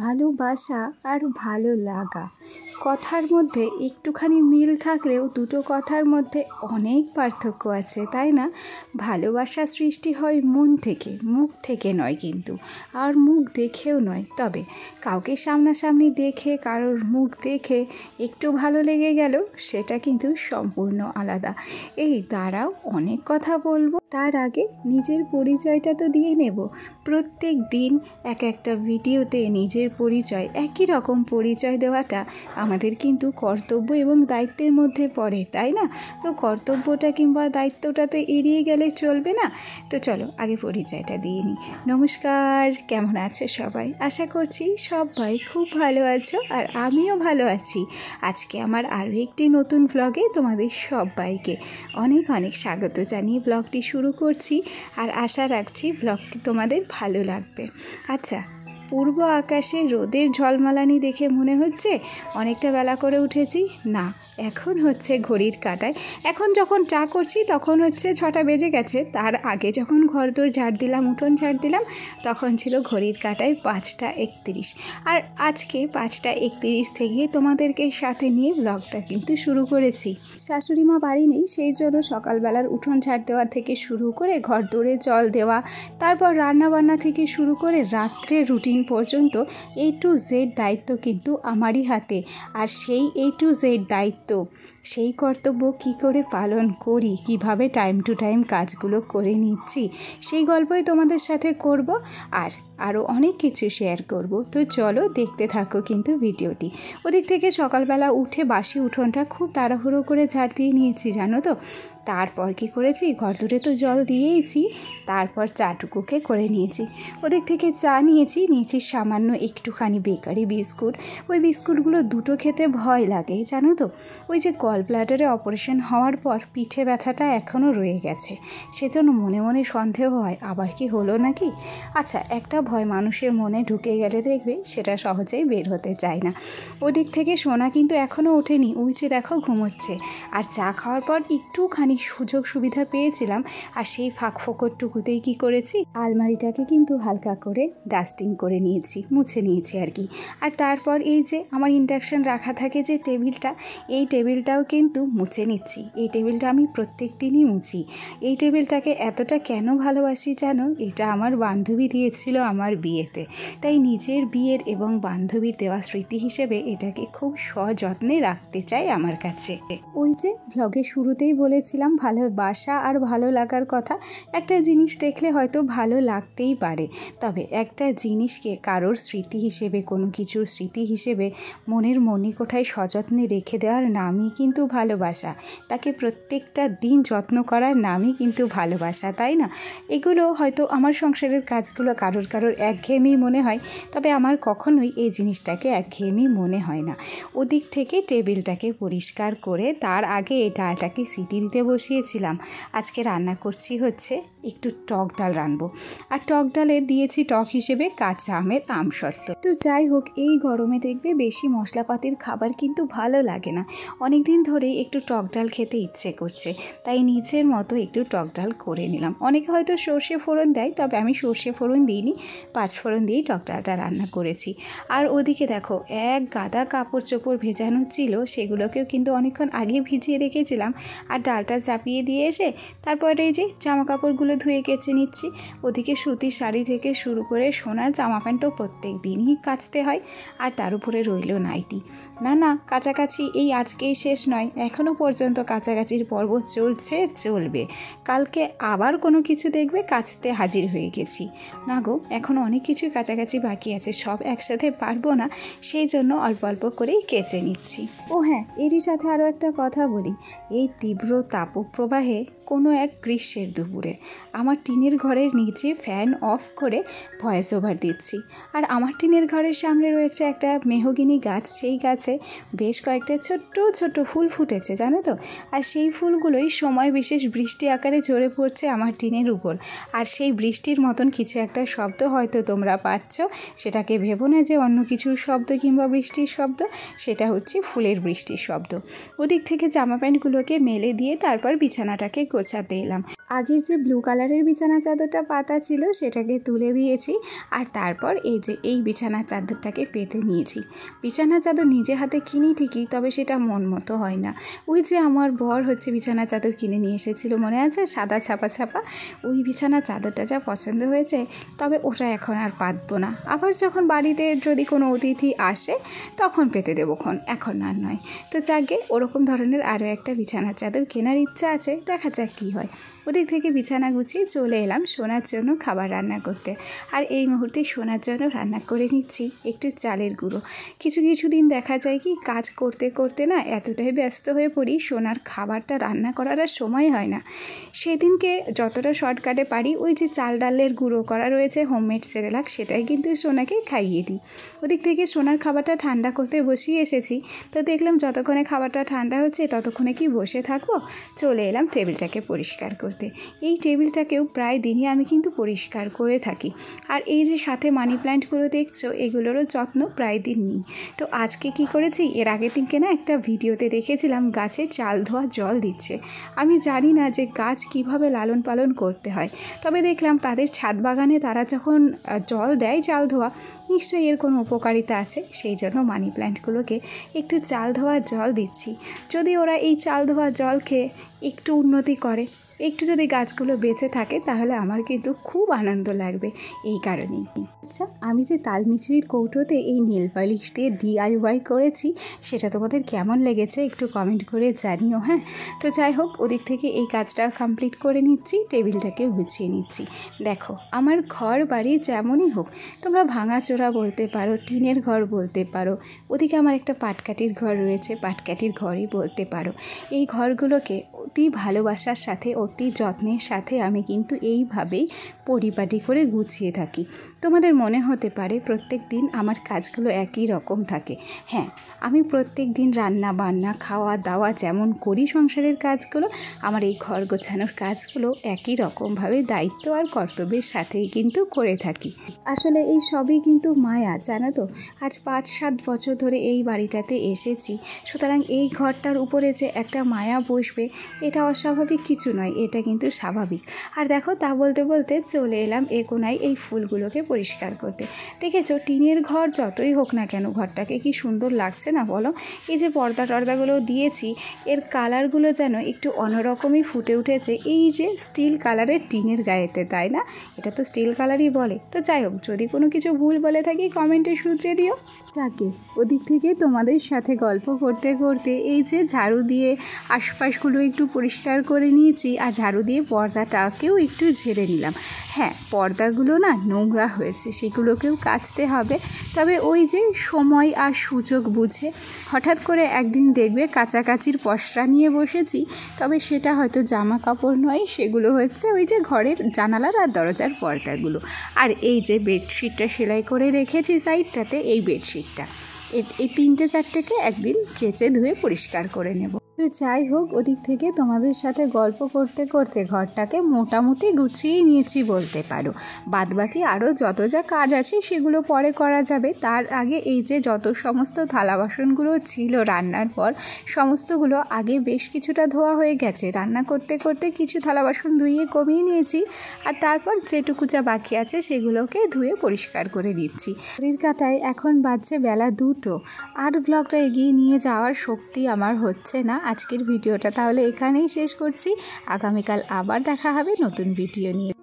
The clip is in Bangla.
ভালোবাসা আর ভালো লাগা কথার মধ্যে একটুখানি মিল থাকলেও দুটো কথার মধ্যে অনেক পার্থক্য আছে, তাই না? ভালোবাসা সৃষ্টি হয় মন থেকে, মুখ থেকে নয় কিন্তু, আর মুখ দেখেও নয়। তবে কাউকে সামনাসামনি দেখে, কারোর মুখ দেখে একটু ভালো লেগে গেল, সেটা কিন্তু সম্পূর্ণ আলাদা। এই দাঁড়াও, অনেক কথা বলবো, তার আগে নিজের পরিচয়টা তো দিয়ে নেব। প্রত্যেক দিন এক একটা ভিডিওতে নিজের পরিচয়, একই রকম পরিচয় দেওয়াটা আমাদের কিন্তু কর্তব্য এবং দায়িত্বের মধ্যে পড়ে, তাই না? তো কর্তব্যটা কিংবা দায়িত্বটা তো এড়িয়ে গেলে চলবে না। তো চলো আগে পরিচয়টা দিয়ে নিই। নমস্কার, কেমন আছো সবাই? আশা করছি সবাই খুব ভালো আছো, আর আমিও ভালো আছি। আজকে আমার আরও একটি নতুন ব্লগে তোমাদের সবাইকে অনেক অনেক স্বাগত জানিয়ে ব্লগটি শুরু করছি, আর আশা রাখছি ব্লগটি তোমাদের ভালো লাগবে। আচ্ছা, পূর্ব আকাশে রোদের ঝলমালানি দেখে মনে হচ্ছে অনেকটা বেলা করে উঠেছি? না, এখন হচ্ছে ঘড়ির কাঁটায়। এখন যখন চা করছি তখন হচ্ছে 6টা বেজে গেছে। তার আগে যখন ঘরদোর ঝাড় দিলাম, উঠোন ঝাড় দিলাম, তখন ছিল ঘড়ির কাঁটায় 5টা 31। আর আজকে 5টা 31 থেকে তোমাদেরকে সাথে নিয়ে ব্লগটা কিন্তু শুরু করেছি। শাশুড়ি মা বাড়ি নেই, সেই জন্য সকালবেলার উঠোন ঝাড় দেওয়া থেকে শুরু করে ঘরদোরে জল দেওয়া, তারপর রান্নাবান্না থেকে শুরু করে রাত্রের রুটিন পর্যন্ত A to Z দায়িত্ব কিন্তু আমারই হাতে। আর সেই A to Z দায়িত্ব, সেই কর্তব্য কি করে পালন করি, কিভাবে টাইম টু টাইম কাজগুলো করে নিচ্ছি, সেই গল্পই তোমাদের সাথে করব, আর আরও অনেক কিছু শেয়ার করব। তো চলো দেখতে থাকো কিন্তু ভিডিওটি। ওদিক থেকে সকালবেলা উঠে বাসি উঠোনটা খুব তাড়াহুড়ো করে ঝাড় দিয়ে নিয়েছি, জানো তো। তারপর কি করেছি, ঘরদোরে তো জল দিয়েইছি, তারপর চাটুকুকে করে নিয়েছি। ওদিক থেকে চা নিয়েছি সামান্য একটুখানি বেকারি বিস্কুট। ওই বিস্কুটগুলো দুটো খেতে ভয় লাগে, জানো তো। ওই যে গল ব্লাডারে অপারেশন হওয়ার পর পিঠে ব্যথাটা এখনও রয়ে গেছে, সেজন্য মনে মনে সন্দেহ হয় আবার কি হলো নাকি। আচ্ছা, একটা ভয় মানুষের মনে ঢুকে গেলে দেখবে সেটা সহজেই বের হতে চায় না। ওদিক থেকে সোনা কিন্তু এখনও ওঠেনি, উঠছে দেখো ঘুমোচ্ছে। আর চা খাওয়ার পর একটুখানি সুযোগ সুবিধা পেয়েছিলাম, আর সেই ফাঁক ফোকরটুকুতেই কি করেছি, আলমারিটাকে কিন্তু হালকা করে ডাস্টিং করে নিয়েছি, মুছে নিয়েছি আর কি। আর তারপর এই যে আমার ইন্ডাকশান রাখা থাকে যে টেবিলটা, এই টেবিলটাও কিন্তু মুছে নিচ্ছি। এই টেবিলটা আমি প্রত্যেক দিনই মুছি। এই টেবিলটাকে এতটা কেন ভালোবাসি জানো? এটা আমার বান্ধবী দিয়েছিল আমার বিয়েতে, তাই নিজের বিয়ের এবং বান্ধবীর দেওয়া স্মৃতি হিসেবে এটাকে খুব সযত্নে রাখতে চাই আমার কাছে। ওই যে ভ্লগের শুরুতেই বলেছিলাম ভালোবাসা আর ভালো লাগার কথা। একটা জিনিস দেখলে হয়তো ভালো লাগতেই পারে, তবে একটা জিনিসকে কারোর স্মৃতি হিসেবে, কোনো কিছুর স্মৃতি হিসেবে মনের মণিকোঠায় সযত্নে রেখে দেওয়ার নামই কিন্তু ভালোবাসা। তাকে প্রত্যেকটা দিন যত্ন করার নামই কিন্তু ভালোবাসা, তাই না? এগুলো হয়তো আমার সংসারের কাজগুলো কারোর একঘেয়েমি মনে হয়, তবে আমার কখনোই এই জিনিসটাকে একঘেয়েমি মনে হয় না। ওদিক থেকে টেবিলটাকে পরিষ্কার করে তার আগে এই ডালটাকে সিটি দিতে বসিয়েছিলাম। আজকে রান্না করছি হচ্ছে একটু টক ডাল রানবো, আর টক ডালে দিয়েছি টক হিসেবে কাঁচা আমের আমসত্ত্ব। তো যাই হোক, এই গরমে দেখবে বেশি মশলাপাতির খাবার কিন্তু ভালো লাগে না। অনেক দিন ধরেই একটু টক ডাল খেতে ইচ্ছে করছে, তাই নিজের মতো একটু টক ডাল করে নিলাম। অনেকে হয়তো সর্ষে ফোড়ন দেয়, তবে আমি সর্ষে ফোড়ন দিইনি, 5 ফোড়ন দিয়েই টক ডালটা রান্না করেছি। আর ওদিকে দেখো এক গাদা কাপড় চোপড় ভেজানো ছিল, সেগুলোকেও কিন্তু অনেকক্ষণ আগে ভিজিয়ে রেখেছিলাম। আর ডালটা চাপিয়ে দিয়ে এসে তারপরে এই যে জামা কাপড়গুলো ধুয়ে কেচে নিচ্ছি। ওদিকে সুতির শাড়ি থেকে শুরু করে সোনার জামা প্যান্ট তো প্রত্যেক দিনই কাচতে হয়, আর তার উপরে রইল নাইটি। না, কাছাকাছি এই আজকেই শেষ নয়, এখনও পর্যন্ত কাছাকাছির পর্ব চলবে। কালকে আবার কোনো কিছু দেখবে কাচতে হাজির হয়ে গেছি। না গো, এখনও অনেক কিছুই কাছাকাছি বাকি আছে, সব একসাথে পারবো না, সেই জন্য অল্প অল্প করেই কেচে নিচ্ছি। ও হ্যাঁ, এরই সাথে আরও একটা কথা বলি। এই তীব্র তাপপ্রবাহে কোনো এক গ্রীষ্মের দুপুরে আমার টিনের ঘরের নিচে ফ্যান অফ করে ভয়েস ওভার দিচ্ছি। আর আমার টিনের ঘরের সামনে রয়েছে একটা মেহগিনি গাছ, সেই গাছে বেশ কয়েকটা ছোট্ট ছোট্ট ফুল ফুটেছে, জানো তো। আর সেই ফুলগুলোই সময় বিশেষ বৃষ্টি আকারে ঝরে পড়ছে আমার টিনের উপর। আর সেই বৃষ্টির মতন কিছু একটা শব্দ হয়তো তোমরা পাচ্ছ, সেটাকে ভেবো না যে অন্য কিছুর শব্দ কিংবা বৃষ্টির শব্দ, সেটা হচ্ছে ফুলের বৃষ্টির শব্দ। ওদিক থেকে জামা প্যান্টগুলোকে মেলে দিয়ে তারপর বিছানাটাকে গোছাতে এলাম। আগের যে ব্লু কালারের বিছানা চাদরটা পাতা ছিল সেটাকে তুলে দিয়েছি, আর তারপর এই যে এই বিছানা চাদরটাকে পেতে নিয়েছি। বিছানা চাদর নিজে হাতে কিনি ঠিকই, তবে সেটা মন মতো হয় না। ওই যে আমার বর হচ্ছে বিছানা চাদর কিনে নিয়ে এসেছিল, মনে আছে, সাদা ছাপা ছাপা, ওই বিছানা চাদরটা যা পছন্দ হয়েছে, তবে ওটা এখন আর পাতবো না। আবার যখন বাড়িতে যদি কোনো অতিথি আসে তখন পেতে দেবো, এখন আর নয়। তো যাকে ওরকম ধরনের আরও একটা বিছানা চাদর কেনার ইচ্ছা আছে, দেখা যাক কী হয়। ওদিক থেকে বিছানা গুছিয়ে চলে এলাম সোনার জন্য খাবার রান্না করতে। আর এই মুহূর্তে সোনার জন্য রান্না করে নিচ্ছি একটু চালের গুঁড়ো। কিছু দিন দেখা যায় কি কাজ করতে করতে না এতটাই ব্যস্ত হয়ে পড়ি, সোনার খাবারটা রান্না করার আর সময় হয় না। সেদিনকে যতটা শর্টকাটে পারি ওই যে চাল ডালের গুঁড়ো করা রয়েছে হোমমেড সেরেলাক, সেটাই কিন্তু সোনাকে খাইয়ে দিই। ওদিক থেকে সোনার খাবারটা ঠান্ডা করতে বসিয়ে এসেছি। তো দেখলাম যতক্ষণে খাবারটা ঠান্ডা হচ্ছে ততক্ষণে কি বসে থাকবো, চলে এলাম টেবিলটাকে পরিষ্কার করতে। এই টেবিলটাকেও প্রায় দিনই আমি কিন্তু পরিষ্কার করে থাকি। আর এই যে সাথে মানি প্ল্যান্টগুলো দেখছো, এগুলোরও যত্ন প্রায় দিন নিই। তো আজকে কি করেছি, এর আগের দিনকে না একটা ভিডিওতে দেখেছিলাম গাছে চাল ধোয়া জল দিচ্ছে। আমি জানি না যে গাছ কিভাবে লালন পালন করতে হয়, তবে দেখলাম তাদের ছাদ বাগানে তারা যখন জল দেয় চাল ধোয়া, নিশ্চয়ই এর কোনো উপকারিতা আছে। সেই জন্য মানি প্ল্যান্টগুলোকে একটু চাল ধোয়া জল দিচ্ছি। যদি ওরা এই চাল ধোয়া জল খেয়ে একটু উন্নতি করে, একটু যদি গাছগুলো বেঁচে থাকে, তাহলে আমার কিন্তু খুব আনন্দ লাগবে এই কারণেই। আচ্ছা, আমি যে তালমিছরির কৌটোতে এই নেল পালিশ দিয়ে DIY করেছি, সেটা তোমাদের কেমন লেগেছে একটু কমেন্ট করে জানিও। হ্যাঁ, তো যাই হোক, ওদিক থেকে এই কাজটা কমপ্লিট করে নিচ্ছি, টেবিলটাকেও গুছিয়ে নিচ্ছি। দেখো, আমার ঘর বাড়ি যেমনই হোক, তোমরা ভাঙাচোরা বলতে পারো, টিনের ঘর বলতে পারো, ওদিকে আমার একটা পাটকাঠির ঘর রয়েছে, পাটকাঠির ঘরই বলতে পারো, এই ঘরগুলোকে অতি ভালোবাসার সাথে অতি যত্নের সাথে আমি কিন্তু এইভাবেই পরিপাটি করে গুছিয়ে থাকি। তোমাদের মনে হতে পারে প্রত্যেক দিন আমার কাজগুলো একই রকম থাকে। হ্যাঁ, আমি প্রত্যেক দিন রান্না বান্না খাওয়া দাওয়া যেমন করি সংসারের কাজগুলো, আমার এই ঘর গোছানোর কাজগুলো একই রকমভাবে দায়িত্ব আর কর্তব্যের সাথেই কিন্তু করে থাকি। আসলে এই সবই কিন্তু মায়া, জানো তো। আজ 5-7 বছর ধরে এই বাড়িটাতে এসেছি, সুতরাং এই ঘরটার উপরে যে একটা মায়া বসবে, এটা অস্বাভাবিক কিছু নয়, এটা কিন্তু স্বাভাবিক। আর দেখো, তা বলতে বলতে চলে এলাম এ কোনায় এই ফুলগুলোকে পরিষ্কার করতে। দেখেছো, টিনের ঘর যতই হোক না কেন, ঘরটাকে কি সুন্দর লাগছে না বলো। এই যে পর্দা টর্দাগুলো দিয়েছি, এর কালারগুলো যেন একটু অন্যরকমই ফুটে উঠেছে এই যে স্টিল কালারের টিনের গায়েতে, তাই না? এটা তো স্টিল কালারই বলে। তো যাই হোক, যদি কোনো কিছু ভুল বলে থাকি কমেন্টে শুধরে দিও। তাকে ওদিক থেকে তোমাদের সাথে গল্প করতে করতে এই যে ঝাড়ু দিয়ে আশপাশগুলো একটু পরিষ্কার করে নিয়েছি, আর ঝাড়ু দিয়ে পর্দাটাকেও একটু ঝেড়ে নিলাম। হ্যাঁ, পর্দাগুলো না নোংরা হয়েছে, সেগুলোকেও কাচতে হবে। তবে ওই যে সময় আর সুযোগ বুঝে হঠাৎ করে একদিন দেখবে কাচাকাচির পসরা নিয়ে বসেছি, তবে সেটা হয়তো জামা কাপড় নয়, সেগুলো হচ্ছে ওই যে ঘরের জানালার আর দরজার পর্দাগুলো। আর এই যে বেডশিটটা সেলাই করে রেখেছি সাইডটাতে, এই বেডশিটটা এই 3-4টেকে একদিন কেচে ধুয়ে পরিষ্কার করে নেব। তো যাই হোক, ওদিক থেকে তোমাদের সাথে গল্প করতে করতে ঘরটাকে মোটামুটি গুছিয়ে নিয়েছি বলতে পারো। বাদবাকি আরও যত যা কাজ আছে সেগুলো পরে করা যাবে। তার আগে এই যে যত সমস্ত থালা বাসনগুলো ছিল রান্নার পর, সমস্তগুলো আগে বেশ কিছুটা ধোয়া হয়ে গেছে। রান্না করতে করতে কিছু থালা বাসন ধুয়ে কমিয়ে নিয়েছি, আর তারপর যেটুকু যা বাকি আছে সেগুলোকে ধুয়ে পরিষ্কার করে দিচ্ছি। ঘড়ির কাঁটায় এখন বাজছে বেলা 2টো, আর ব্লগটা এগিয়ে নিয়ে যাওয়ার শক্তি আমার হচ্ছে না। আজকের ভিডিওটা তাহলে এখানেই শেষ করছি। আগামীকাল আবার দেখা হবে নতুন ভিডিও নিয়ে।